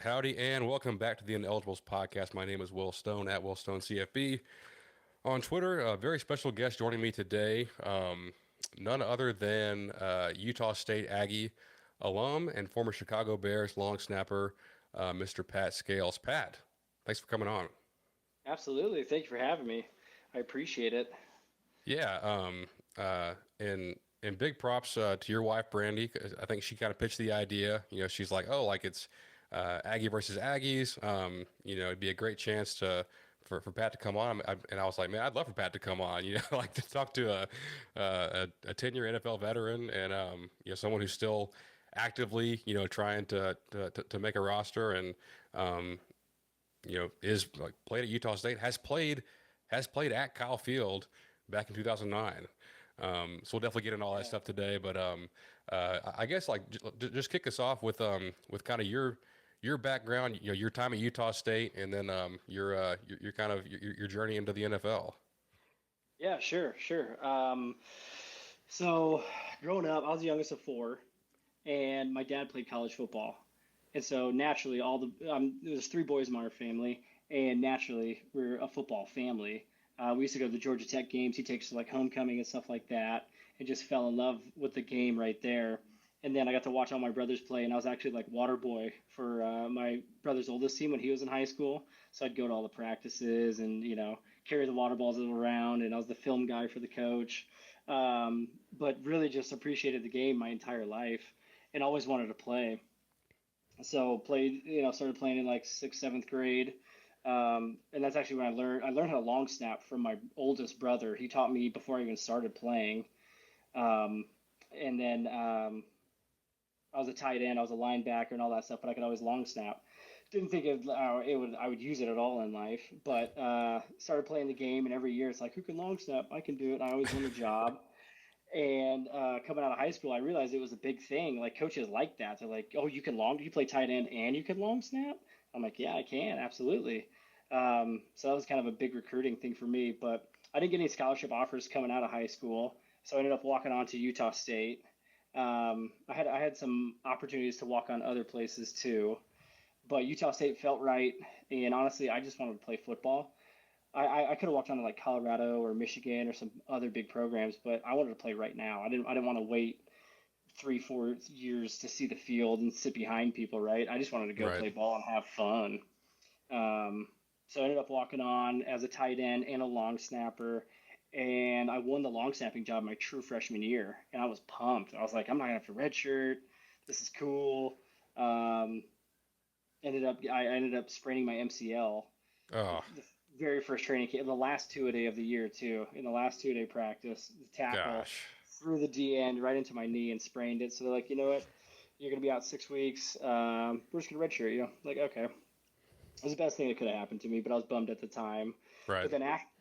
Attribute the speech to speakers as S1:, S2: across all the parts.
S1: Howdy, and welcome back to the Ineligibles podcast. My name is Will Stone at Will Stone CFB on Twitter. A very special guest joining me today, none other than Utah State Aggie alum and former Chicago Bears long snapper, Mr. Pat Scales. Pat, thanks for coming on.
S2: Absolutely. Thank you for having me. I appreciate it.
S1: Yeah, and big props to your wife, Brandy. 'Cause I think she kind of pitched the idea. She's like, oh, like it's Aggie versus Aggies. It'd be a great chance for Pat to come on. And I was like, man, I'd love for Pat to come on. Like to talk to a 10-year NFL veteran and someone who's still actively trying to make a roster and is like played at Utah State, has played at Kyle Field back in 2009. So we'll definitely get into all that stuff today. But I guess like just kick us off with kind of your background, your time at Utah State, and then your kind of your journey into the NFL.
S2: Yeah, sure, sure. So growing up, I was the youngest of four, and my dad played college football. And so naturally, there's three boys in our family, and naturally, we're a football family. We used to go to the Georgia Tech games. He takes to like homecoming and stuff like that, and just fell in love with the game right there. And then I got to watch all my brothers play, and I was actually like water boy for my brother's oldest team when he was in high school. So I'd go to all the practices and carry the water balls around, and I was the film guy for the coach. But really just appreciated the game my entire life, and always wanted to play. So played, started playing in like sixth, seventh grade. And that's actually when I learned how to long snap from my oldest brother. He taught me before I even started playing. And then I was a tight end, I was a linebacker and all that stuff, but I could always long snap. Didn't think I would use it at all in life, but started playing the game, and every year it's like, who can long snap? I can do it. I always win the job. And coming out of high school, I realized it was a big thing. Like coaches like that. They're like, "Oh, you play tight end and you can long snap?" I'm like, "Yeah, I can, absolutely." So that was kind of a big recruiting thing for me. But I didn't get any scholarship offers coming out of high school, so I ended up walking on to Utah State. I had some opportunities to walk on other places too, but Utah State felt right. And honestly, I just wanted to play football. I could have walked on to like Colorado or Michigan or some other big programs, but I wanted to play right now. I didn't want to wait 3, 4 years to see the field and sit behind people, right? I just wanted to go
S1: Right.
S2: play ball and have fun. So I ended up walking on as a tight end and a long snapper, and I won the long snapping job my true freshman year, and I was pumped. I was like, I'm not gonna have to redshirt. This is cool. Um, I ended up spraining my MCL
S1: Oh,
S2: the very first training camp, the last two-a-day of the year too. In the last two-a-day practice, the tackle
S1: gosh.
S2: through the D end right into my knee and sprained it. So they're like, you know what, you're gonna be out 6 weeks. We're just gonna redshirt you. Like, okay, it was the best thing that could have happened to me, but I was bummed at the time.
S1: Right.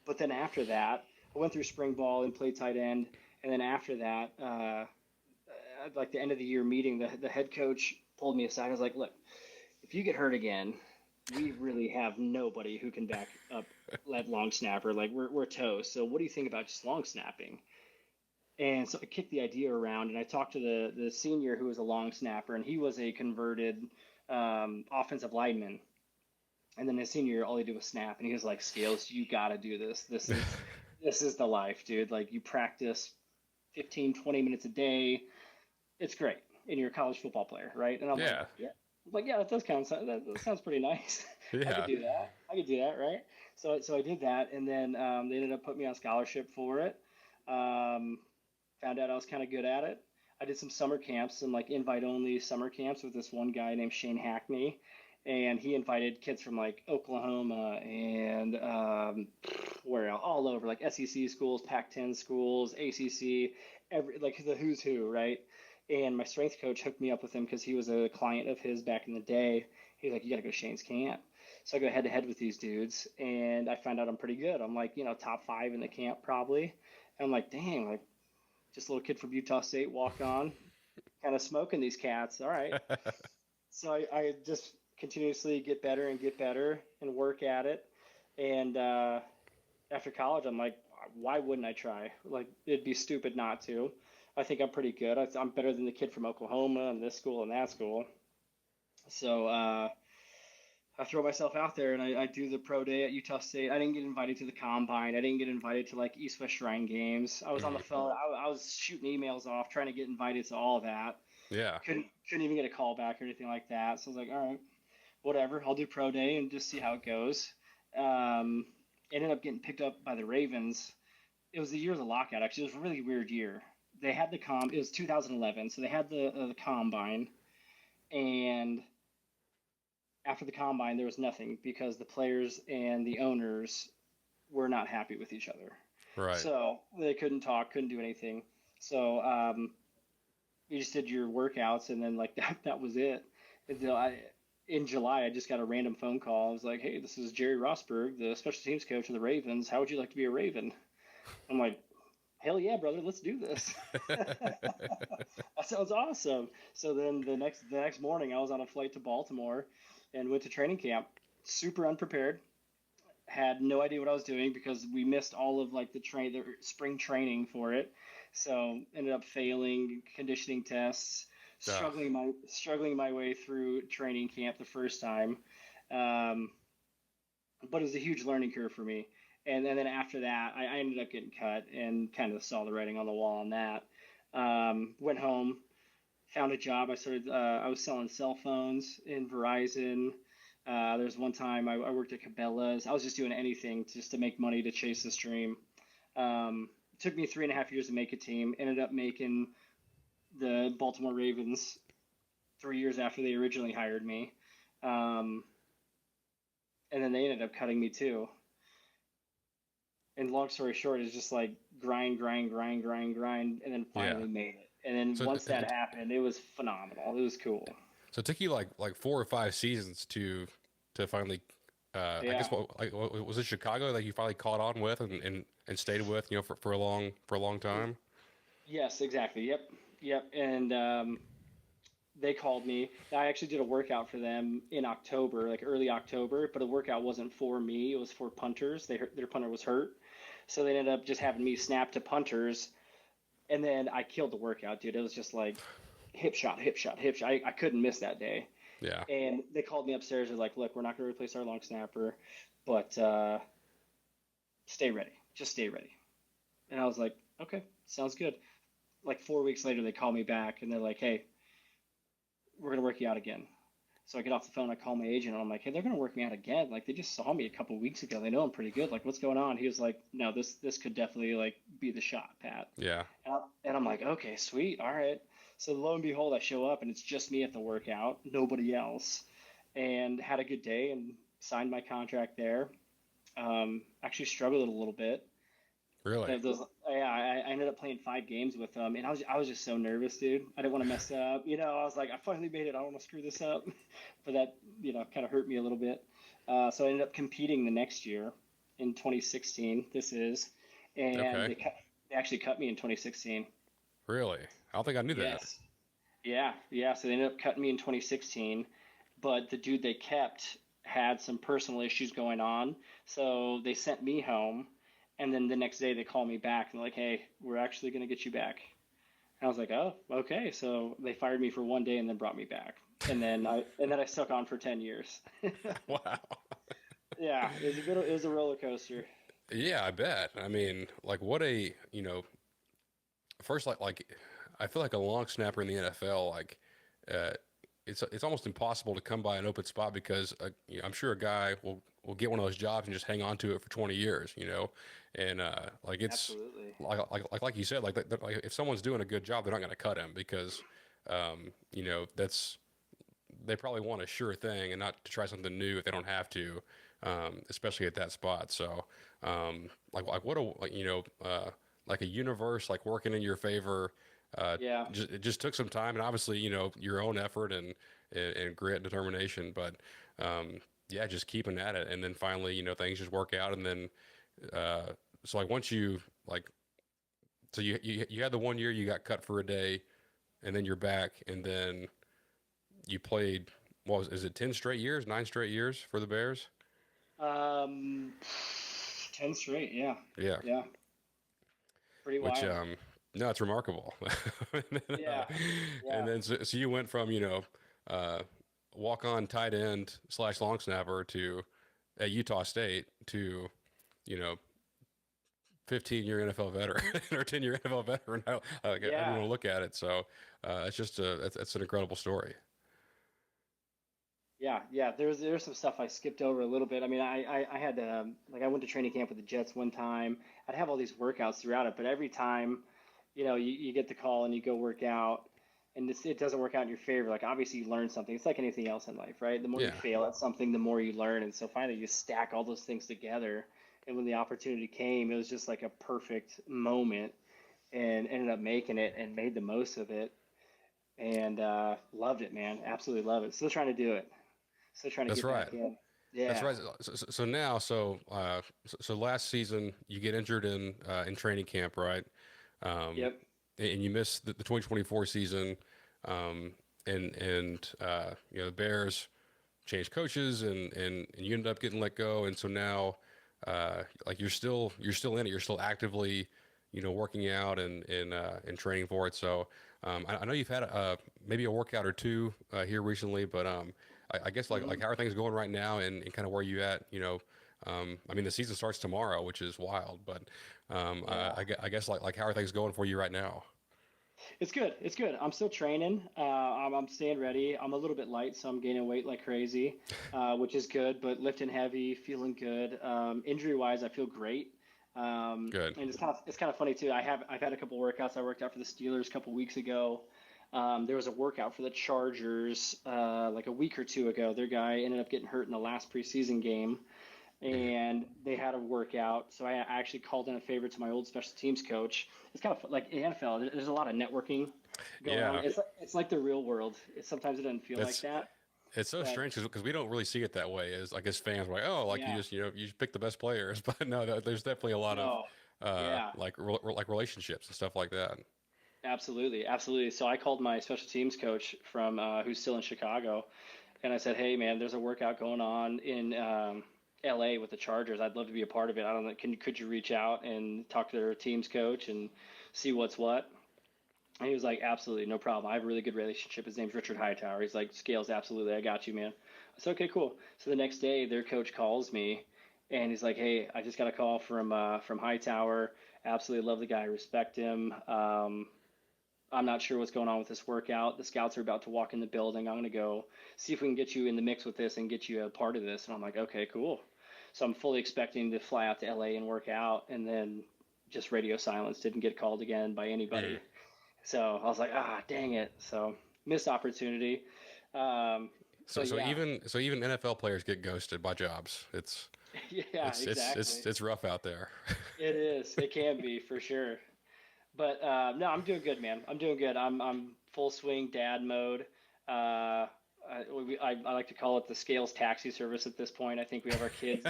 S2: But then after that, I went through spring ball and played tight end, and then after that, at like the end of the year meeting, the head coach pulled me aside. I was like, look, if you get hurt again, we really have nobody who can back up that long snapper. Like we're toast. So what do you think about just long snapping? And so I kicked the idea around, and I talked to the senior who was a long snapper, and he was a converted offensive lineman. And then his senior year, all he did was snap, and he was like, "Scales, you got to do this. This is the life, dude. Like you practice 15, 20 minutes a day. It's great, and you're a college football player, right?" And I'm like,
S1: Yeah.
S2: "Yeah." I'm like, yeah, that does kind of that sounds pretty nice. I could
S1: Yeah.
S2: do that. I could do that, right? So I did that, and then they ended up putting me on scholarship for it. Um, Found out I was kind of good at it. I did some summer camps, some like invite only summer camps with this one guy named Shane Hackney, and he invited kids from like Oklahoma and where else? All over, like SEC schools, Pac-10 schools, ACC, every like the who's who, right? And my strength coach hooked me up with him because he was a client of his back in the day. He's like, you got to go to Shane's camp. So I go head to head with these dudes, and I find out I'm pretty good. I'm like, top five in the camp probably. And I'm like, dang, like just a little kid from Utah State, walk on, kind of smoking these cats. All right. So I just continuously get better and work at it. And after college, I'm like, why wouldn't I try? Like, it'd be stupid not to. I think I'm pretty good. I'm better than the kid from Oklahoma and this school and that school. So I throw myself out there and I do the pro day at Utah State. I didn't get invited to the combine. I didn't get invited to like East West Shrine games. I was on the
S1: Mm,
S2: phone. I was shooting emails off trying to get invited to all of that.
S1: yeah.
S2: Couldn't even get a call back or anything like that. So I was like, all right, whatever. I'll do pro day and just see how it goes. Um, Ended up getting picked up by the Ravens. It was the year of the lockout. Actually, it was a really weird year. They had the It was 2011, so they had the combine, and after the combine, there was nothing because the players and the owners were not happy with each other.
S1: Right.
S2: So they couldn't talk, couldn't do anything. So you just did your workouts, and then like that was it. Until in July, I just got a random phone call. I was like, "Hey, this is Jerry Rosberg, the special teams coach of the Ravens. How would you like to be a Raven?" I'm like, "Hell yeah, brother, let's do this." That sounds awesome. So then the next morning, I was on a flight to Baltimore and went to training camp, super unprepared. Had no idea what I was doing because we missed all of like the spring training for it. So ended up failing conditioning tests,
S1: Ugh.
S2: struggling my way through training camp the first time. Um, but it was a huge learning curve for me. And then after that, I ended up getting cut and kind of saw the writing on the wall on that. Went home, found a job. I was selling cell phones in Verizon. There's one time I worked at Cabela's. I was just doing anything just to make money to chase this dream. It took me 3.5 years to make a team. Ended up making the Baltimore Ravens 3 years after they originally hired me. Um, and then they ended up cutting me too. And long story short, it's just like grind, grind, grind, grind, grind, and then
S1: Yeah.
S2: finally made it. And then
S1: So
S2: once that happened, it was phenomenal. It was cool.
S1: so it took you like 4 or 5 seasons to finally I
S2: Yeah.
S1: guess what was it Chicago that you finally caught on with and stayed with, for a long time?
S2: Yes, exactly. Yep. Yep. And they called me. I actually did a workout for them in October, like early October, but the workout wasn't for me. It was for punters. Their punter was hurt. So they ended up just having me snap to punters. And then I killed the workout, dude. It was just like hip shot, hip shot, hip shot. I couldn't miss that day.
S1: Yeah.
S2: And they called me upstairs. They're like, look, we're not going to replace our long snapper, but stay ready. Just stay ready. And I was like, okay, sounds good. Like 4 weeks later, they call me back and they're like, hey, we're going to work you out again. So I get off the phone, I call my agent, and I'm like, hey, they're going to work me out again. Like they just saw me a couple weeks ago. They know I'm pretty good. Like what's going on? He was like, no, this could definitely like be the shot, Pat.
S1: Yeah.
S2: And I'm like, okay, sweet, all right. So lo and behold, I show up and it's just me at the workout, nobody else, and had a good day and signed my contract there. Actually struggled a little bit.
S1: Really?
S2: Yeah, I ended up playing 5 games with them, and I was just so nervous, dude. I didn't want to mess up. I was like, I finally made it. I don't want to screw this up, but that kind of hurt me a little bit. So I ended up competing the next year in 2016. This is, and
S1: Okay.
S2: they actually cut me in 2016.
S1: Really? I don't think I knew that.
S2: Yes. Yeah, yeah. So they ended up cutting me in 2016, but the dude they kept had some personal issues going on, so they sent me home. And then the next day they call me back and they're like, "Hey, we're actually going to get you back." And I was like, "Oh, okay." So they fired me for one day and then brought me back, and then I stuck on for 10 years.
S1: Wow.
S2: Yeah, it was a roller coaster.
S1: Yeah, I bet. I mean, like what a, first like I feel like a long snapper in the NFL, like uh it's almost impossible to come by an open spot because I'm sure a guy will get one of those jobs and just hang on to it for 20 years, and like it's
S2: Absolutely.
S1: like you said, like if someone's doing a good job, they're not going to cut him because that's they probably want a sure thing and not to try something new if they don't have to, especially at that spot. So, like what a like a universe like working in your favor.
S2: Yeah,
S1: It just took some time and obviously your own effort and grit and determination, but yeah, just keeping at it and then finally things just work out and then so like once you like so you had the one year you got cut for a day and then you're back and then you played, is it 10 straight years, 9 straight years for the Bears?
S2: um, 10 straight. Yeah,
S1: Yeah.
S2: yeah, pretty
S1: Which,
S2: wild.
S1: no, it's remarkable. and then,
S2: Yeah, yeah.
S1: and then so you went from, uh, walk on tight end slash long snapper to at Utah State to, you know, 15-year NFL veteran or 10-year NFL veteran. However you
S2: Yeah.
S1: want to look at it. So it's just it's an incredible story.
S2: Yeah, yeah. There's some stuff I skipped over a little bit. I mean, I had like I went to training camp with the Jets one time. I'd have all these workouts throughout it, but every time, you get the call and you go work out, and it doesn't work out in your favor. Like obviously you learn something. It's like anything else in life, right? The more you
S1: Yeah,
S2: fail at something, the more you learn. And so finally you stack all those things together. And when the opportunity came, it was just like a perfect moment, and ended up making it and made the most of it. And loved it, man. Absolutely love it. Still trying to do it. Still trying to
S1: that's
S2: get
S1: right.
S2: back in.
S1: That's
S2: Yeah.
S1: right. So now, so last season you get injured in training camp, right? Um,
S2: Yep.
S1: and you miss the 2024 season, and the Bears changed coaches, and you ended up getting let go, and so now, like you're still in it. You're still actively, working out and training for it. So I know you've had maybe a workout or two here recently, but I guess like
S2: Hmm.
S1: how are things going right now, and kind of where you at? I mean the season starts tomorrow, which is wild, but
S2: Yeah.
S1: I guess like how are things going for you right now?
S2: It's good. It's good. I'm still training. I'm staying ready. I'm a little bit light, so I'm gaining weight like crazy, which is good. But lifting heavy, feeling good. Injury wise, I feel great.
S1: Good.
S2: And it's kind of funny too. I've had a couple workouts. I worked out for the Steelers a couple weeks ago. There was a workout for the Chargers like a week or two ago. Their guy ended up getting hurt in the last preseason game,
S1: Mhm.
S2: and they had a workout. So I actually called in a favor to my old special teams coach. It's kind of like in the NFL. There's a lot of networking going on.
S1: Yeah,
S2: It's like the real world. Sometimes it doesn't feel like
S1: that's
S2: that,
S1: it's so
S2: but
S1: strange because we don't really see it that way as like as fans. We're like, oh, like you
S2: yeah,
S1: just you just pick the best players, but no, there's definitely a lot of
S2: no, yeah,
S1: like relationships and stuff like that.
S2: absolutely, absolutely. So I called my special teams coach from who's still in Chicago, and I said, hey man, there's a workout going on in LA with the Chargers. I'd love to be a part of it. I don't know, could you reach out and talk to their teams coach and see what's what? And he was like, absolutely, no problem. I have a really good relationship. His name's Richard Hightower. He's like, Scales, absolutely, I got you, man. I said, okay, cool. So the next day, their coach calls me, and he's like, hey, I just got a call from Hightower. Absolutely love the guy, respect him. I'm not sure what's going on with this workout. The scouts are about to walk in the building. I'm gonna go see if we can get you in the mix with this and get you a part of this. And I'm like, okay, cool. So I'm fully expecting to fly out to LA and work out, and then just radio silence. Didn't get called again by
S1: Hmm.
S2: anybody. So I was like, dang it. So missed opportunity.
S1: So
S2: But yeah,
S1: so even NFL players get ghosted by jobs.
S2: yeah, exactly.
S1: It's rough out there.
S2: It is. It can be for sure. But no, I'm doing good, man. I'm doing good. I'm full swing dad mode. I like to call it the Scales taxi service at this point. I think we have our kids.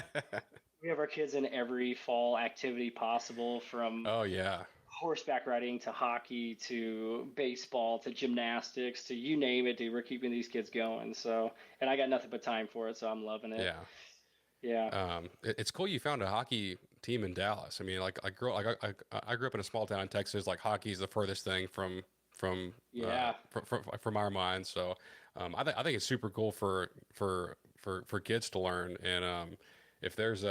S2: We have our kids in every fall activity possible, from
S1: Oh yeah,
S2: horseback riding to hockey to baseball to gymnastics to you name it, dude. We're keeping these kids going. So, and I got nothing but time for it, so I'm loving it.
S1: yeah.
S2: Yeah.
S1: It's cool you found a hockey team in Dallas. I mean, I grew up in a small town in Texas. Like hockey is the furthest thing
S2: Yeah.
S1: from our minds. So I think it's super cool for kids to learn. And if there's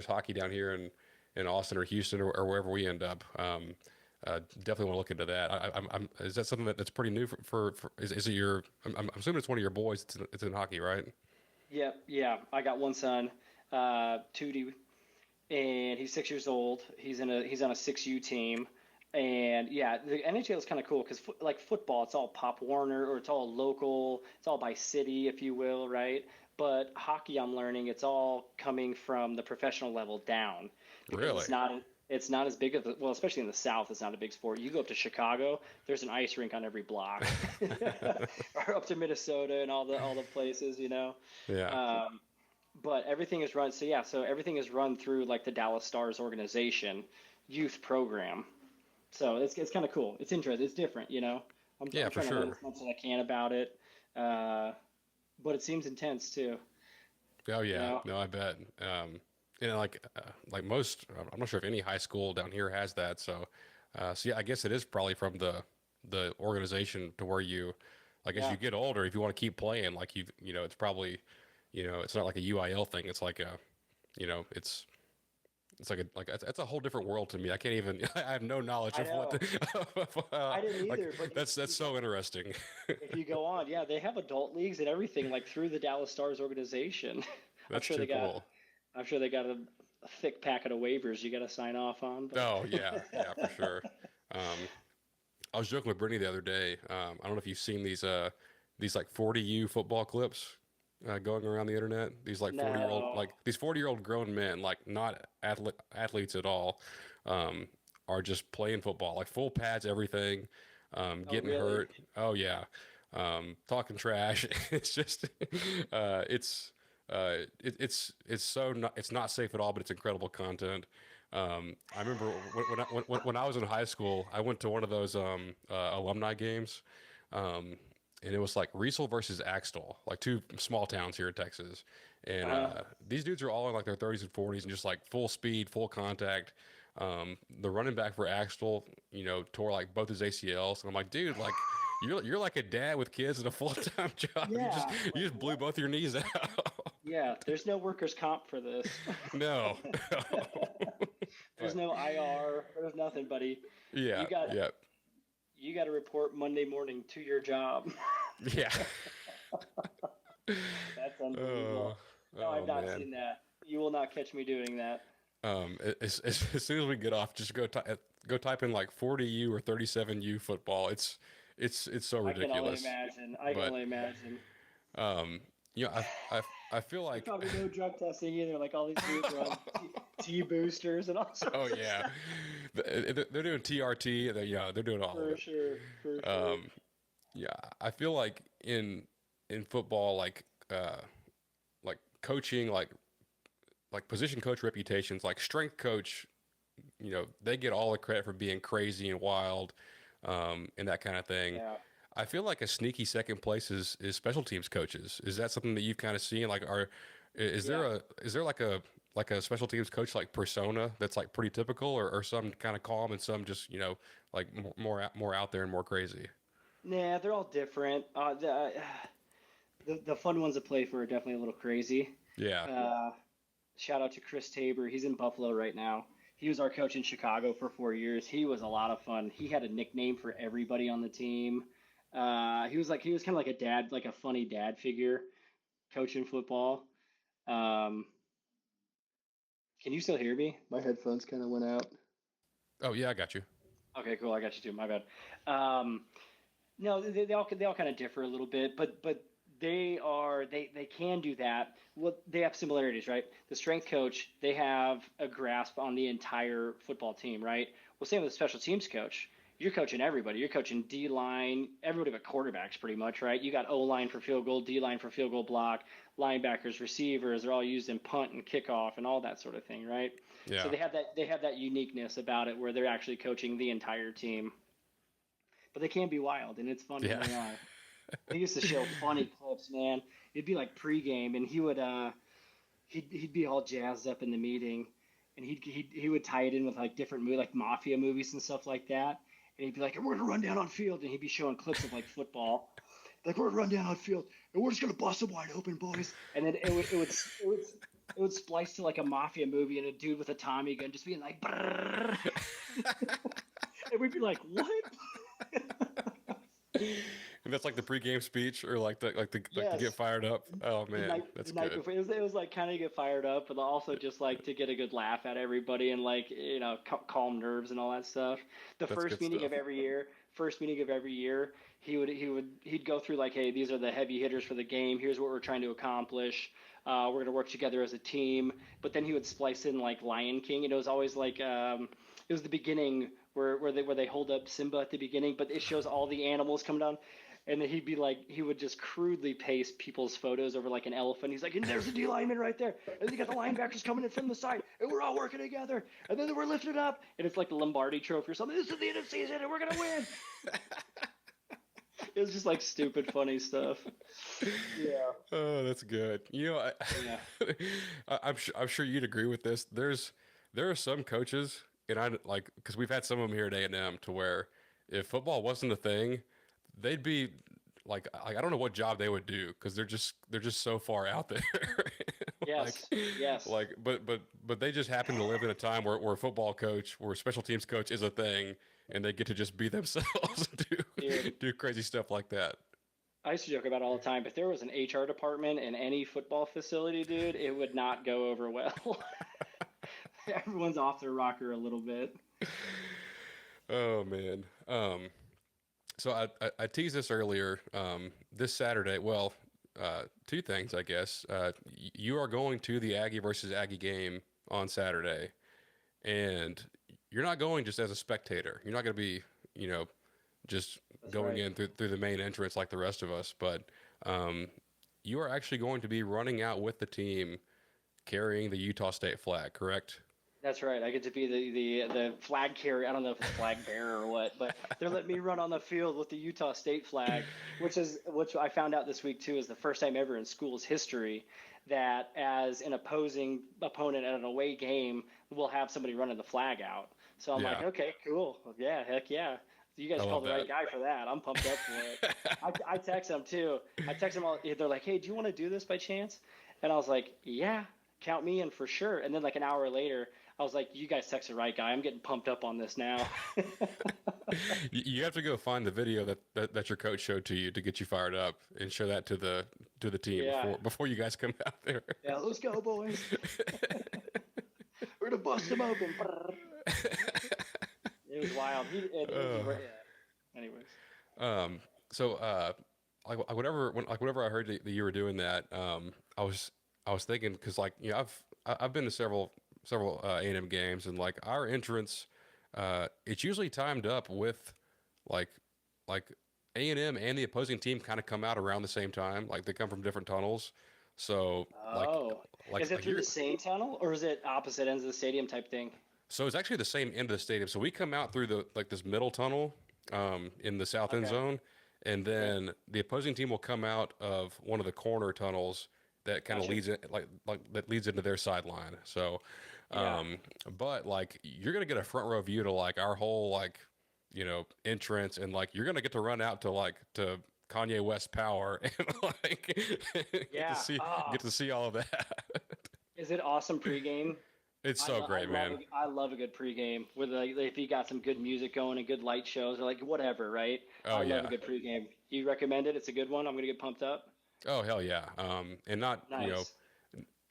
S1: hockey down here in Austin or Houston or wherever we end up, definitely want to look into that. Is that something that's pretty new is it your I'm assuming it's one of your boys. It's in hockey, right?
S2: Yep. Yeah. I got one son, Tootie, and he's 6 years old. He's on a 6U team, and yeah, the NHL is kind of cool because like football, it's all Pop Warner, or it's all local, it's all by city, if you will, right? But hockey, I'm learning it's all coming from the professional level down, because
S1: Really?
S2: it's not as big of a, well, especially in the South, it's not a big sport. You go up to Chicago, there's an ice rink on every block, or up to Minnesota and all the places, you know.
S1: Yeah.
S2: Um, but everything is run. So yeah, so everything is run through like the Dallas Stars organization youth program. So it's kind of cool. It's interesting. It's different, you know.
S1: Yeah,
S2: I'm
S1: for
S2: trying to learn
S1: sure.
S2: as much as I can about it, uh, but it seems intense too.
S1: Oh
S2: You
S1: yeah,
S2: know.
S1: no, I bet. Like most, I'm not sure if any high school down here has that. So, so yeah, I guess it is probably from the organization to where you Like as
S2: Yeah.
S1: you get older, if you want to keep playing, like you know, it's probably, you know, it's not like a UIL thing. It's like a, you know, it's like it's a whole different world to me. I can't even. I have no knowledge
S2: I
S1: of what.
S2: know. I didn't
S1: Like
S2: either, but
S1: that's so interesting.
S2: if you go on, yeah, they have adult leagues and everything like through the Dallas Stars organization. I'm
S1: That's
S2: sure
S1: too
S2: they got
S1: cool.
S2: I'm sure they got a thick packet of waivers you got to sign off on, but
S1: Oh yeah, yeah, for sure. Um, I was joking with Brittany the other day. I don't know if you've seen these like 40U football clips going around the internet. These like 40-year-old
S2: no.
S1: like these 40-year-old grown men, like not athletes at all, um, are just playing football, like full pads, everything,
S2: Oh,
S1: getting
S2: really?
S1: hurt. Oh yeah, talking trash. It's just it's it's so not it's not safe at all, but it's incredible content. I remember when I was in high school, I went to one of those alumni games, um, and it was like Riesel versus Axtell, like two small towns here in Texas. And
S2: Uh-huh.
S1: these dudes are all in like their 30s and 40s and just like full speed, full contact. The running back for Axtell, you know, tore like both his ACLs, and I'm like, dude, like you're like a dad with kids and a full time job.
S2: Yeah,
S1: You
S2: like
S1: just blew
S2: what?
S1: both your knees out.
S2: Yeah, there's no workers' comp for this.
S1: No,
S2: There's
S1: but
S2: no IR. There's nothing, buddy.
S1: yeah,
S2: You got
S1: yeah,
S2: you got to report Monday morning to your job.
S1: yeah.
S2: That's
S1: Oh,
S2: unbelievable. No,
S1: oh
S2: I've not
S1: man.
S2: seen that. You will not catch me doing that.
S1: As soon as we get off, just go type in like 40U or 37U football. It's so
S2: I can only
S1: ridiculous.
S2: imagine. I can
S1: But
S2: only imagine.
S1: um, you know, I feel
S2: There's
S1: like
S2: probably no drug testing either. Like all these dudes are on T boosters and all
S1: oh
S2: sorts of
S1: yeah,
S2: stuff.
S1: they're doing TRT. Yeah, they're doing all of
S2: For
S1: it.
S2: sure, for sure.
S1: Um, yeah, I feel like in football, like coaching, like position coach reputations, like strength coach, you know, they get all the credit for being crazy and wild, and that kind of thing.
S2: Yeah,
S1: I feel like a sneaky second place is special teams coaches. Is that something that you've kind of seen? Like,
S2: yeah.
S1: is there like a special teams coach like persona that's like pretty typical, or some kind of calm and some just you know like more out there and more crazy?
S2: Nah, they're all different. The fun ones to play for are definitely a little crazy.
S1: Yeah,
S2: Uh, Shout out to Chris Tabor. He's in Buffalo right now. He was our coach in Chicago for 4 years. He was a lot of fun. He had a nickname for everybody on the team. He was kind of like a dad, like a funny dad figure, coaching football. Um, can you still hear me? My headphones kind of went out.
S1: oh yeah, I got you.
S2: Okay, cool. I got you too. My bad. Um, No, they all kind of differ a little bit, but they can do that. Well, they have similarities, right? The strength coach, they have a grasp on the entire football team, right? Well, same with the special teams coach. You're coaching everybody. You're coaching D line, everybody but quarterbacks, pretty much, right? You got O line for field goal, D line for field goal block, linebackers, receivers. They're all used in punt and kickoff and all that sort of thing, right? So
S1: Yeah,
S2: they have that uniqueness about it where they're actually coaching the entire team, but they can be wild, and it's fun when
S1: yeah,
S2: they are. He used to show funny clips, man. It'd be like pregame, and he'd be all jazzed up in the meeting, and he would tie it in with like different like mafia movies and stuff like that. And he'd be like, "We're gonna run down on field," and he'd be showing clips of like football, like we're gonna run down on field, and we're just gonna bust them wide open, boys. And then it would splice to like a mafia movie and a dude with a Tommy gun just being like, "Brrr." And we'd be like, "What?"
S1: and that's like the pregame speech or like to get
S2: Yes.
S1: fired up. Oh
S2: the
S1: man,
S2: night
S1: that's
S2: the night
S1: good.
S2: before it was like kind of get fired up, but also just like to get a good laugh at everybody and like calm nerves and all that stuff. The
S1: That's good
S2: first meeting
S1: stuff.
S2: of every year, he'd go through like, hey, these are the heavy hitters for the game. Here's what we're trying to accomplish. We're gonna work together as a team. But then he would splice in like Lion King, and it was always like it was the beginning where they hold up Simba at the beginning, but it shows all the animals come down. And then he would just crudely paste people's photos over like an elephant. He's like, and there's the D lineman right there. And then you got the linebackers coming in from the side. And we're all working together. And then we're lifted up. And it's like the Lombardi trophy or something. This is the end of the season and we're going to win. It was just like stupid, funny stuff. Yeah.
S1: Oh, that's good. You know,
S2: Yeah.
S1: I'm sure you'd agree with this. There are some coaches, and I like because we've had some of them here at A&M to where if football wasn't a thing, they'd be I don't know what job they would do because they're just so far out there. like
S2: Yes, yes,
S1: but they just happen to live in a time where a football coach, where a special teams coach is a thing, and they get to just be themselves and
S2: dude.
S1: do crazy stuff like that.
S2: I used to joke about it all the time. If there was an HR department in any football facility, dude, it would not go over well. Everyone's off their rocker a little bit.
S1: Oh man. So I teased this earlier. This Saturday, well, two things, I guess. You are going to the Aggie versus Aggie game on Saturday, and you're not going just as a spectator. You're not going to be, you know, just
S2: That's
S1: going
S2: right.
S1: in through the main entrance like the rest of us, but um, you are actually going to be running out with the team carrying the Utah State flag, correct?
S2: That's right. I get to be the flag carrier. I don't know if it's flag bearer or what, but they're letting me run on the field with the Utah State flag, which I found out this week too is the first time ever in school's history that as an opposing opponent at an away game, we'll have somebody running the flag out. So I'm like,
S1: Yeah,
S2: okay, cool. Yeah, heck yeah. You guys
S1: I love
S2: called the
S1: that.
S2: right guy for that. I'm pumped up for it. I text them too. I text them all. They're like, hey, do you want to do this by chance? And I was like, yeah, count me in for sure. And then like an hour later, I was like, you guys text the right guy. I'm getting pumped up on this now.
S1: You have to go find the video that your coach showed to you to get you fired up and show that to the team
S2: Yeah.
S1: before you guys come out there.
S2: Yeah, let's go, boys. We're gonna bust him open. It was wild. Yeah. Anyways.
S1: Um, whenever I heard that you were doing that, I was I was thinking because like I've been to several A&M games, and like our entrance, it's usually timed up with like like A&M and the opposing team kind of come out around the same time. Like they come from different tunnels, so
S2: Oh, is it
S1: like
S2: through
S1: you're
S2: the same tunnel or is it opposite ends of the stadium type thing?
S1: so it's actually the same end of the stadium. So we come out through the like this middle tunnel in the south end
S2: Okay.
S1: zone, and
S2: Okay.
S1: then the opposing team will come out of one of the corner tunnels that kind of
S2: Gotcha.
S1: leads it like that leads into their sideline. So,
S2: Yeah.
S1: um, but like you're gonna get a front row view to like our whole like entrance, and like you're gonna get to run out to like to Kanye West Power and like
S2: Yeah.
S1: get to see all of that.
S2: Is it awesome pregame?
S1: It's so great, man.
S2: I love a good pregame with like if you got some good music going and good light shows or like whatever, right?
S1: Oh
S2: I love a
S1: yeah.
S2: good pregame. You recommend it? It's a good one. I'm gonna get pumped up.
S1: Oh hell yeah. And not
S2: Nice.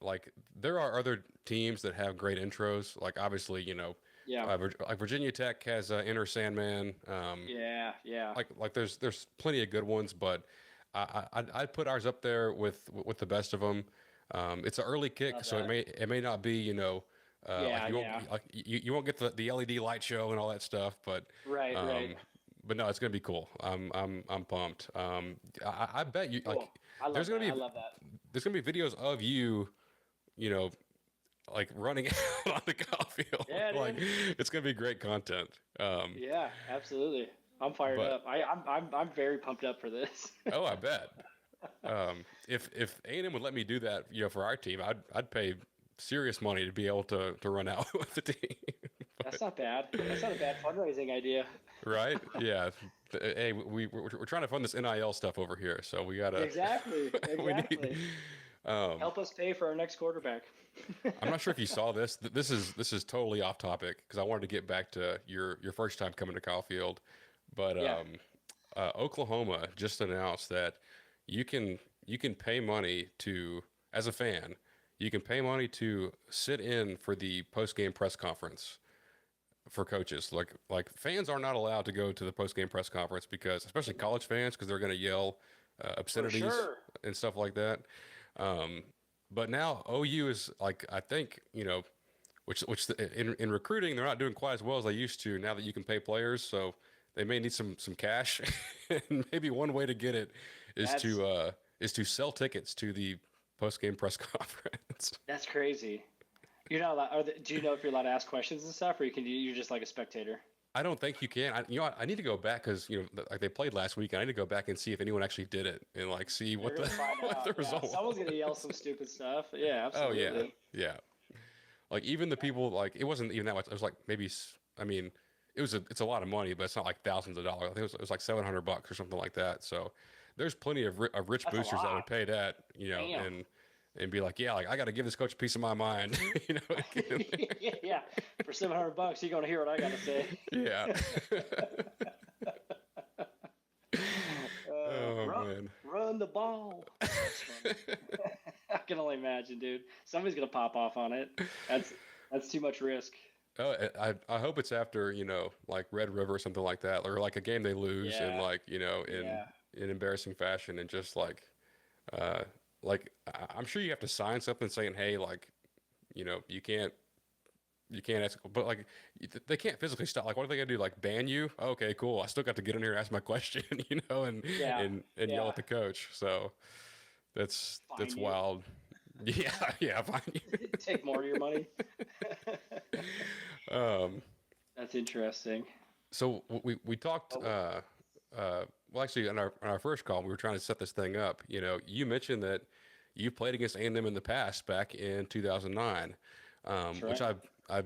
S1: like there are other teams that have great intros. Like obviously
S2: Yeah.
S1: like Virginia Tech has Inner Sandman.
S2: Yeah. Yeah.
S1: Like there's plenty of good ones, but I'd put ours up there with the best of them. It's an early kick,
S2: Love
S1: so
S2: that.
S1: it may not be like
S2: Yeah. Yeah.
S1: you won't get the LED light show and all that stuff,
S2: Right. Right.
S1: um, but no, it's gonna be cool. I'm pumped. I bet you like
S2: Cool. I
S1: there's
S2: love
S1: gonna
S2: that.
S1: be
S2: I love that.
S1: there's gonna be videos of you, you know, like running out on the golf field.
S2: Yeah,
S1: Like
S2: dude.
S1: it's gonna be great content.
S2: Yeah. Absolutely. I'm fired
S1: But
S2: up. I'm very pumped up for this.
S1: oh, I bet. If A&M would let me do that, for our team, I'd pay serious money to be able to run out with the team.
S2: That's not bad. That's not a bad fundraising idea.
S1: Right? Yeah. Hey, we're trying to fund this NIL stuff over here, so we gotta
S2: Exactly.
S1: we need.
S2: Exactly.
S1: Um,
S2: Help us pay for our next quarterback.
S1: I'm not sure if you saw this. This is totally off topic because I wanted to get back to your first time coming to Kyle Field, but
S2: Yeah.
S1: Oklahoma just announced that you can pay money to as a fan, you can pay money to sit in for the post game press conference for coaches. Like fans are not allowed to go to the post game press conference because especially college fans because they're going to yell
S2: For
S1: obscenities
S2: sure.
S1: and stuff like that. Um, but now OU is like I think in recruiting they're not doing quite as well as they used to now that you can pay players. So they may need some cash, and maybe one way to get it
S2: That's
S1: is to sell tickets to the post game press conference.
S2: that's crazy. You're not allowed, do you know if you're allowed to ask questions and stuff, or you're just like a spectator?
S1: I don't think you can. I need to go back because like they played last week. And I need to go back and see if anyone actually did it and like see
S2: You're
S1: what the
S2: gonna find
S1: what
S2: out.
S1: the
S2: Yeah,
S1: result
S2: someone's
S1: was.
S2: gonna yell some stupid stuff. Yeah,
S1: Oh yeah,
S2: absolutely.
S1: yeah. Like even the people like it wasn't even that much. It was like maybe I mean it's a lot of money, but it's not like thousands of dollars. I think it was like $700 or something like that. So there's plenty of, of rich
S2: That's a
S1: boosters that
S2: lot.
S1: would pay that,
S2: Damn.
S1: and be like, yeah, like I got to give this coach a piece of my mind, get in
S2: Yeah. For $700, you're going to hear what I got to say.
S1: there. Yeah. Oh
S2: Run,
S1: man.
S2: run the ball. That's funny. I can only imagine, dude. Somebody's gonna pop off on it. That's too much risk.
S1: Oh, I hope it's after, like Red River or something like that, or like a game they lose and
S2: Yeah,
S1: like,
S2: yeah.
S1: in embarrassing fashion and just uh, like I'm sure you have to sign something saying, hey, like, you can't ask, but like they can't physically stop. Like, what are they gonna do? Like ban you? Okay, cool. I still got to get in here and ask my question, and
S2: Yeah,
S1: yell
S2: yeah.
S1: at the coach. So that's
S2: Fine you.
S1: wild. Yeah, yeah, fine.
S2: Take more of your money.
S1: Um,
S2: That's interesting.
S1: so we talked.
S2: Oh,
S1: Well, actually, on our first call, we were trying to set this thing up. You mentioned that you played against A&M in the past, back in 2009,
S2: that's
S1: which
S2: right.
S1: I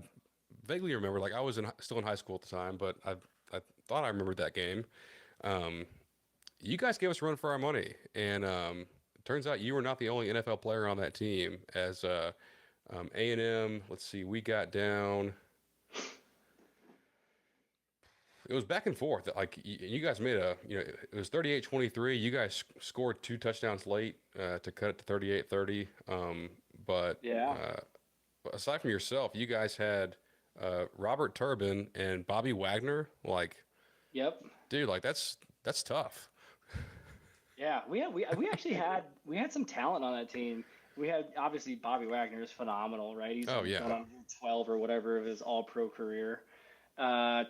S1: vaguely remember. Like I was still in high school at the time, but I thought I remembered that game. Um, you guys gave us a run for our money, and turns out you were not the only NFL player on that team. As A&M, let's see, we got down. It was back and forth. Like you guys made it was 38-23. You guys scored two touchdowns late to cut it to 38-30. But
S2: Yeah.
S1: aside from yourself, you guys had Robert Turbin and Bobby Wagner. Like,
S2: Yep.
S1: dude, like that's tough.
S2: Yeah. We actually had some talent on that team. We had obviously Bobby Wagner is phenomenal, right? He's
S1: Oh
S2: going
S1: yeah,
S2: on 12 or whatever of his All Pro career.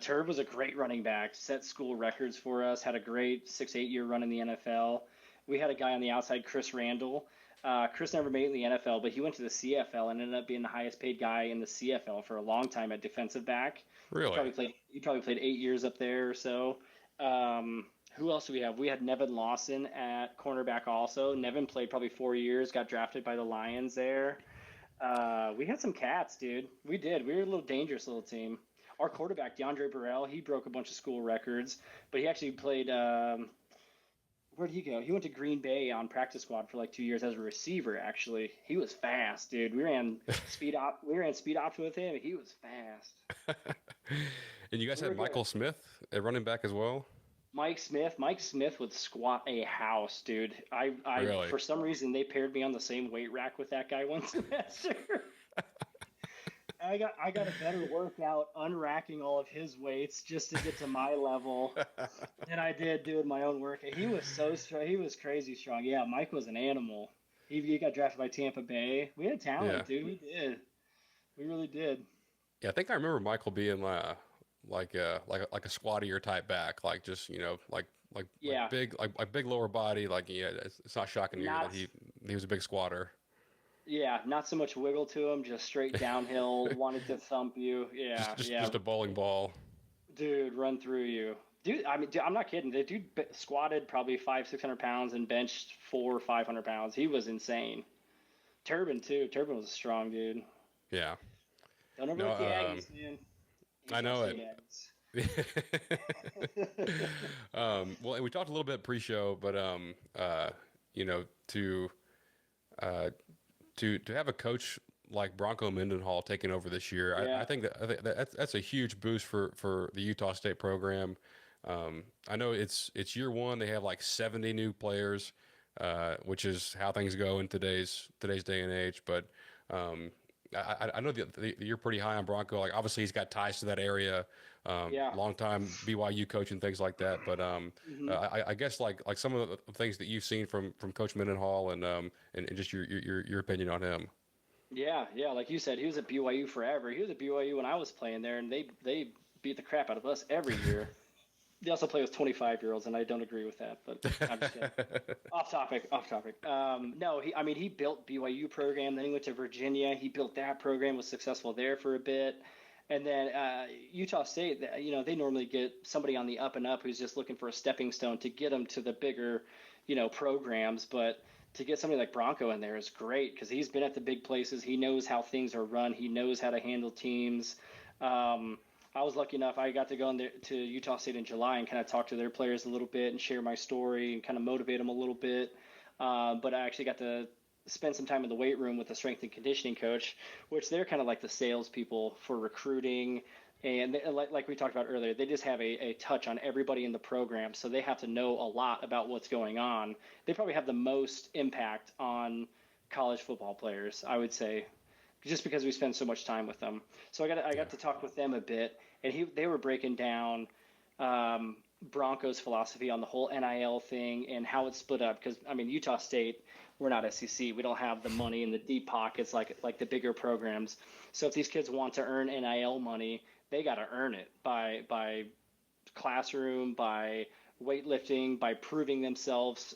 S2: Turb was a great running back, set school records for us, had a great 6-8 year run in the NFL. We had a guy on the outside, Chris Randall. Chris never made it in the NFL, but he went to the CFL and ended up being the highest paid guy in the CFL for a long time at defensive back.
S1: really.
S2: He probably played 8 years up there or so. Who else do we have? We had Nevin Lawson at cornerback also. Nevin played probably 4 years, got drafted by the Lions there. We had some cats, dude. We did. We were a little dangerous little team. Our quarterback, DeAndre Burrell, he broke a bunch of school records, but he actually played. Where did he go? He went to Green Bay on practice squad for like 2 years as a receiver. Actually, he was fast, dude. We ran speed op. We ran speed option with him. He was fast.
S1: And you guys
S2: We were
S1: had
S2: good.
S1: Michael Smith at running back as well.
S2: Mike Smith would squat a house, dude.
S1: Really?
S2: For some reason they paired me on the same weight rack with that guy one semester. I got a better workout unracking all of his weights just to get to my level than I did doing my own work. He was so strong. He was crazy strong. Yeah, Mike was an animal. He got drafted by Tampa Bay. We had
S1: Yeah.
S2: talent, dude. We did. We really did.
S1: Yeah, I think I remember Michael being like a squattier type back, like just like
S2: Yeah,
S1: big like big lower body. Like yeah, it's not shocking to hear that
S2: not
S1: he was a big squatter.
S2: yeah, not so much wiggle to him, just straight downhill. Wanted to thump you.
S1: Just
S2: Yeah,
S1: just
S2: yeah,
S1: just a bowling ball.
S2: dude, run through you. Dude, I mean, dude, I'm not kidding. The dude squatted probably 500-600 pounds and benched 400-500 pounds. He was insane. Turbin too. Turbin was a strong dude.
S1: Yeah.
S2: Don't
S1: No,
S2: overlook the Aggies, man.
S1: I know
S2: HLC
S1: it.
S2: Aggies.
S1: Well, and we talked a little bit pre-show, but you know, to uh, to have a coach like Bronco Mendenhall taking over this year,
S2: Yeah,
S1: I think that's a huge boost for the Utah State program. I know it's year one. They have like 70 new players, which is how things go in today's day and age. But I know that you're pretty high on Bronco. Like obviously he's got ties to that area,
S2: yeah.
S1: long time BYU coach and things like that. But
S2: Hmm.
S1: I guess like some of the things that you've seen from Coach Mendenhall and just your opinion on him.
S2: Yeah, yeah. Like you said, he was at BYU forever. He was at BYU when I was playing there, and they beat the crap out of us every year. They also play with 25-year-olds, and I don't agree with that. But I'm just kidding. Off topic. Off topic. No, I mean, he built BYU program. Then he went to Virginia. He built that program. Was successful there for a bit. And then Utah State, they normally get somebody on the up and up who's just looking for a stepping stone to get them to the bigger, programs. But to get somebody like Bronco in there is great because he's been at the big places. He knows how things are run. He knows how to handle teams. I was lucky enough. I got to go in there to Utah State in July and kind of talk to their players a little bit and share my story and kind of motivate them a little bit. But I actually got to spend some time in the weight room with the strength and conditioning coach, which they're kind of like the salespeople for recruiting. And like we talked about earlier, they just have a touch on everybody in the program. So they have to know a lot about what's going on. They probably have the most impact on college football players, I would say, just because we spend so much time with them. So I
S1: Yeah.
S2: got to talk with them a bit, and they were breaking down Broncos' philosophy on the whole NIL thing and how it's split up. Because I mean, Utah State, we're not SEC. We don't have the money in the deep pockets like the bigger programs. So if these kids want to earn NIL money, they got to earn it by classroom, by weightlifting, by proving themselves,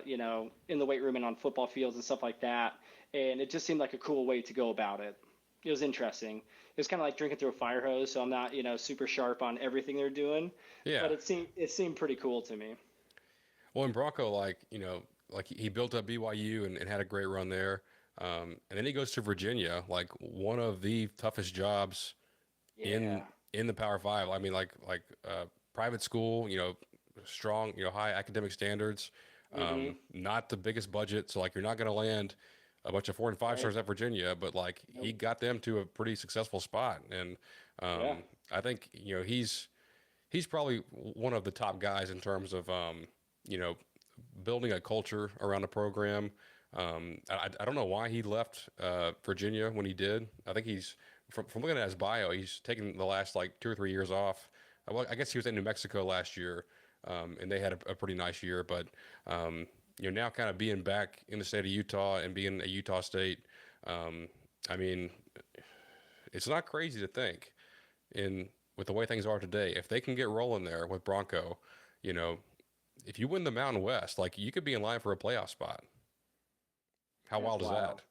S2: in the weight room and on football fields and stuff like that. And it just seemed like a cool way to go about it. It was interesting. It was kind of like drinking through a fire hose. So I'm not, super sharp on everything they're doing,
S1: Yeah.
S2: but it seemed pretty cool to me.
S1: Well, and Bronco, like, like he built up BYU and had a great run there. And then he goes to Virginia, like one of the toughest jobs
S2: Yeah.
S1: in the Power Five. I mean, private school, strong, high academic standards,
S2: Mm-hmm.
S1: not the biggest budget. So like, you're not going to land a bunch of 4 and 5
S2: Right.
S1: stars at Virginia, but like he
S2: Nope.
S1: got them to a pretty successful spot. And
S2: Yeah.
S1: I think, he's probably one of the top guys in terms of, you know, building a culture around the program. I don't know why he left Virginia when he did. I think from looking at his bio, he's taken the last like 2 or 3 years off. Well, I guess he was in New Mexico last year, and they had a pretty nice year. But now kind of being back in the state of Utah and being at Utah State, um, I mean, it's not crazy to think in with the way things are today, if they can get rolling there with Bronco, you know, if you win the Mountain West, like you could be in line for a playoff spot. How
S2: That's
S1: wild is that?
S2: wild.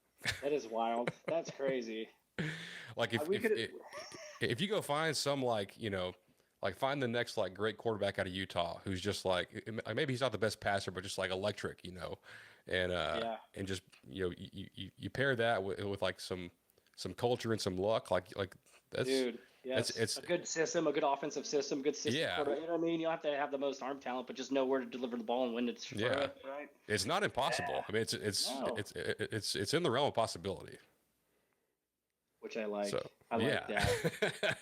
S2: That is wild. That's crazy.
S1: Like
S2: We could.
S1: if you go find some like like find the next like great quarterback out of Utah who's just like maybe he's not the best passer but just like electric,
S2: Yeah.
S1: and just you pair that with like some culture and some luck, like that's
S2: Dude, yes.
S1: it's
S2: A good system, a good offensive system, good system
S1: yeah.
S2: quarterback. You know what I mean? You don't have to have the most arm talent, but just know where to deliver the ball and when to throw
S1: Yeah,
S2: it, right?
S1: it's not
S2: Yeah.
S1: impossible. I mean,
S2: No.
S1: it's in the realm of possibility.
S2: Which I
S1: So
S2: like. I like
S1: yeah,
S2: that.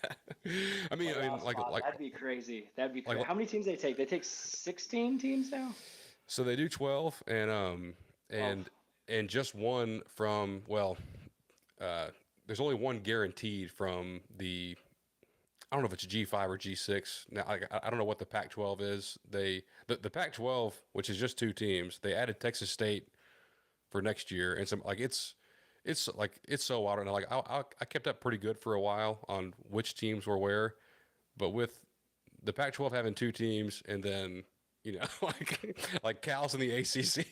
S1: I mean,
S2: Playoff spot. That'd be crazy. That'd be crazy.
S1: like
S2: How many teams they take? They take 16 teams now?
S1: so they do 12
S2: Twelve.
S1: and just one from uh, there's only one guaranteed from the I don't know if it's G5 or G6. Now I don't know what the Pac-12 is. The Pac-12, which is just 2 teams, they added Texas State for next year, and some like it's so wild. And like I kept up pretty good for a while on which teams were where, but with the Pac-12 having 2 teams, and then like Cal's in the ACC,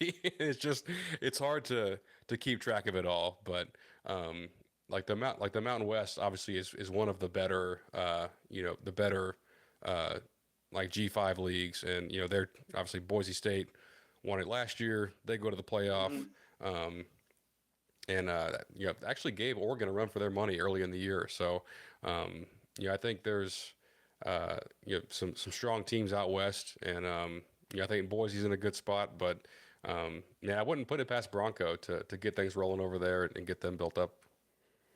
S1: it's hard to keep track of it all. But like the Mountain West obviously is one of the better the better uh, like G5 leagues, and they're obviously Boise State won it last year. They go to the playoff.
S2: Hmm.
S1: Um, and actually gave Oregon a run for their money early in the year. So I think there's some strong teams out west, and I think Boise's in a good spot. But I wouldn't put it past Bronco to get things rolling over there and get them built up.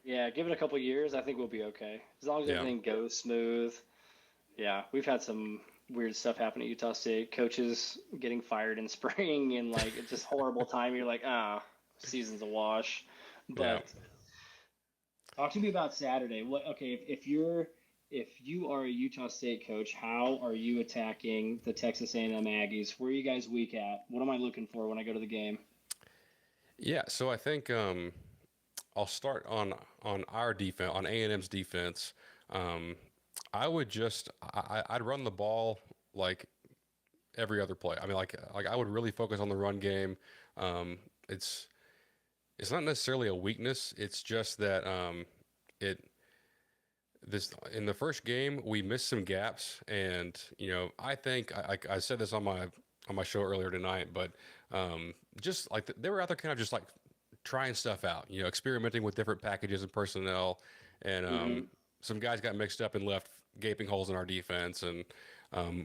S2: Yeah, give it a couple years. I think we'll be okay. As long as
S1: Yeah,
S2: everything goes smooth. Yeah, we've had some weird stuff happen at Utah State. Coaches getting fired in spring and like it's just horrible time. You're like, season's a wash.
S1: yeah.
S2: But talk to me about Saturday. What? Okay, if you are a Utah State coach, how are you attacking the Texas A&M Aggies? Where are you guys weak at? What am I looking for when I go to the game?
S1: Yeah, so I think I'll start on our defense, on A&M's defense. Um, I would I'd run the ball like every other play. I mean, like I would really focus on the run game. Um, it's it's not necessarily a weakness. It's just that it this in the first game we missed some gaps, and I think I said this on my show earlier tonight, but just like they were out there kind of just like trying stuff out, experimenting with different packages and personnel, and
S2: Hmm.
S1: some guys got mixed up and left gaping holes in our defense. And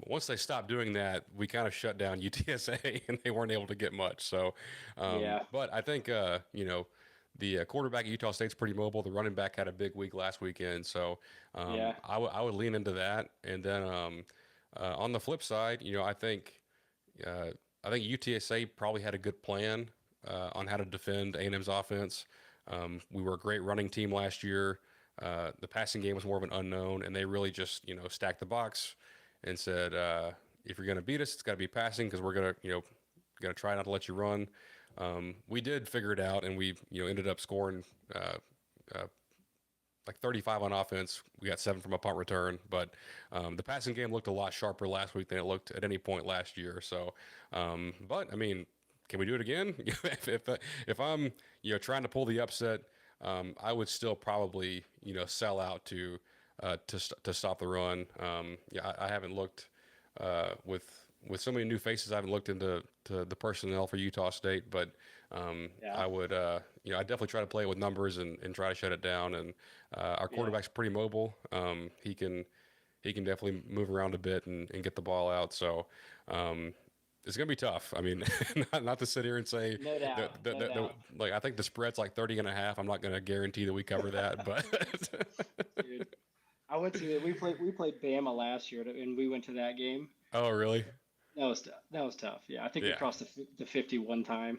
S1: once they stopped doing that, we kind of shut down UTSA, and they weren't able to get much. So,
S2: Yeah.
S1: but I think the quarterback at Utah State's pretty mobile. The running back had a big week last weekend, so
S2: Yeah.
S1: I would lean into that. And then on the flip side, uh, I think UTSA probably had a good plan on how to defend A&M's offense. We were a great running team last year. The passing game was more of an unknown, and they really just stacked the box and said, if you're going to beat us, it's got to be passing because we're gonna try not to let you run. We did figure it out, and we ended up scoring uh, like 35 on offense. We got 7 from a punt return, but the passing game looked a lot sharper last week than it looked at any point last year. So, but I mean, can we do it again? If I'm trying to pull the upset, I would still probably sell out to stop the run. Yeah, I haven't looked with so many new faces. I haven't looked into the personnel for Utah State, but
S2: Yeah.
S1: I would I definitely try to play it with numbers and try to shut it down. And our
S2: Yeah.
S1: quarterback's pretty mobile. He can definitely move around a bit and get the ball out. So it's gonna be tough. I mean, not to sit here and say
S2: No doubt. No doubt.
S1: like I think the spread's like 30.5. I'm not gonna guarantee that we cover that, but
S2: Dude, I went to we played Bama last year, and we went to that game.
S1: oh really?
S2: That was tough. Yeah, I think we
S1: Yeah.
S2: crossed the 50 one time.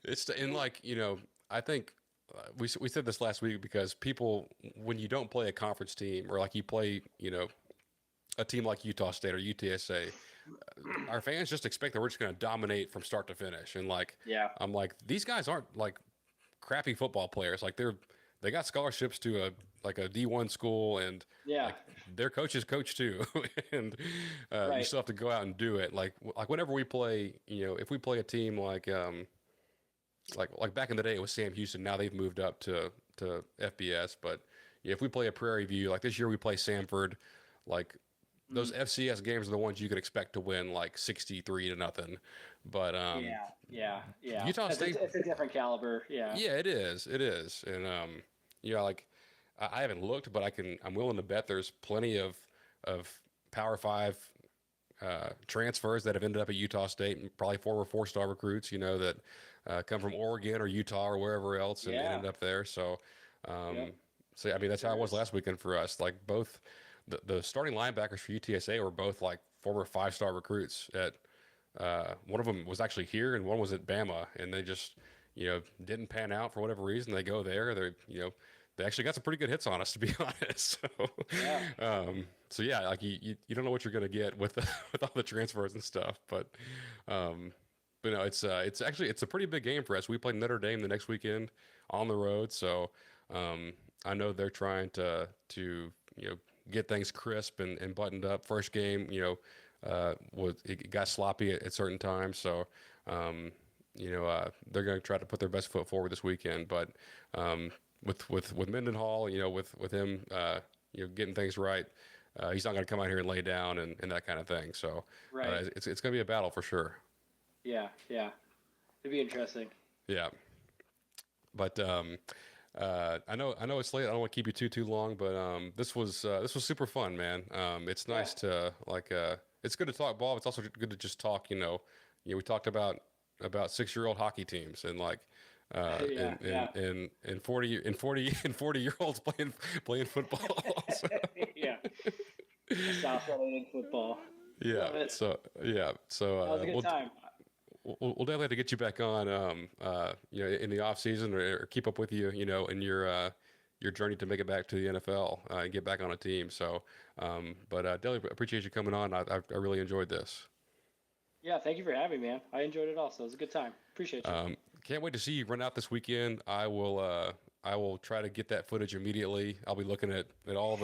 S1: It's and like I think we said this last week because people when you don't play a conference team or like you play a team like Utah State or UTSA, our fans just expect that we're just going to dominate from start to finish. And like
S2: Yeah.
S1: I'm like these guys aren't like crappy football players. Like they got scholarships to a D1 school, and
S2: Yeah.
S1: like their coaches coach too, and you
S2: Right.
S1: still have to go out and do it. Like whenever we play, if we play a team like back in the day it was Sam Houston. Now they've moved up to FBS, but if we play a Prairie View, like this year we play Samford, like those FCS games are the ones you could expect to win like 63-0. But
S2: Yeah. Yeah. Yeah.
S1: Utah State,
S2: It's a different caliber. Yeah.
S1: yeah, it is, and like I haven't looked, but I'm willing to bet there's plenty of Power Five transfers that have ended up at Utah State, and probably former 4-star recruits, that come from Oregon or Utah or wherever else and
S2: Yeah.
S1: ended up there. So,
S2: Yep.
S1: so yeah, I mean that's how it was
S2: There's
S1: last weekend for us. Like both the starting linebackers for UTSA were both like former 5-star recruits at. One of them was actually here, and one was at Bama, and they just didn't pan out for whatever reason. They go there, they actually got some pretty good hits on us, to be honest.
S2: Yeah.
S1: So yeah, like you don't know what you're gonna get with with all the transfers and stuff, but no, it's actually it's a pretty big game for us. We play Notre Dame the next weekend on the road, so I know they're trying to get things crisp and buttoned up. First game, it got sloppy at certain times, so they're going to try to put their best foot forward this weekend. But with Mendenhall, with him, getting things right, he's not going to come out here and lay down and that kind of thing. So
S2: Right.
S1: it's going to be a battle for sure.
S2: Yeah. Yeah. It'd be interesting.
S1: Yeah, but I know it's late. I don't want to keep you too long, but this was super fun, man. It's
S2: Yeah.
S1: nice to it's good to talk ball. But it's also good to just talk. We talked about 6-year-old hockey teams and like
S2: Yeah. Yeah.
S1: and 40 year olds playing football. So,
S2: Yeah. South Carolina football.
S1: yeah.
S2: Love it.
S1: So yeah. So
S2: That was a good time.
S1: we'll definitely have to get you back on, in the off season or keep up with you, in your journey to make it back to the NFL and get back on a team. So, but definitely appreciate you coming on. I really enjoyed this.
S2: Yeah. Thank you for having me, man. I enjoyed it also. It was a good time. Appreciate you.
S1: Can't wait to see you run out this weekend. I will try to get that footage immediately. I'll be looking at all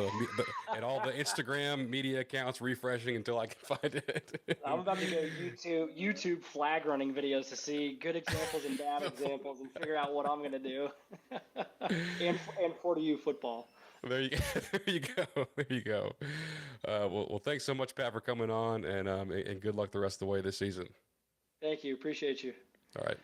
S1: at all the Instagram media accounts, refreshing until I can find it.
S2: I'm about to go YouTube flag running videos to see good examples and bad examples and figure out what I'm gonna do. and 40U football.
S1: There you there you go. There you go. Well, thanks so much, Pat, for coming on, and good luck the rest of the way this season.
S2: Thank you. Appreciate you.
S1: All right.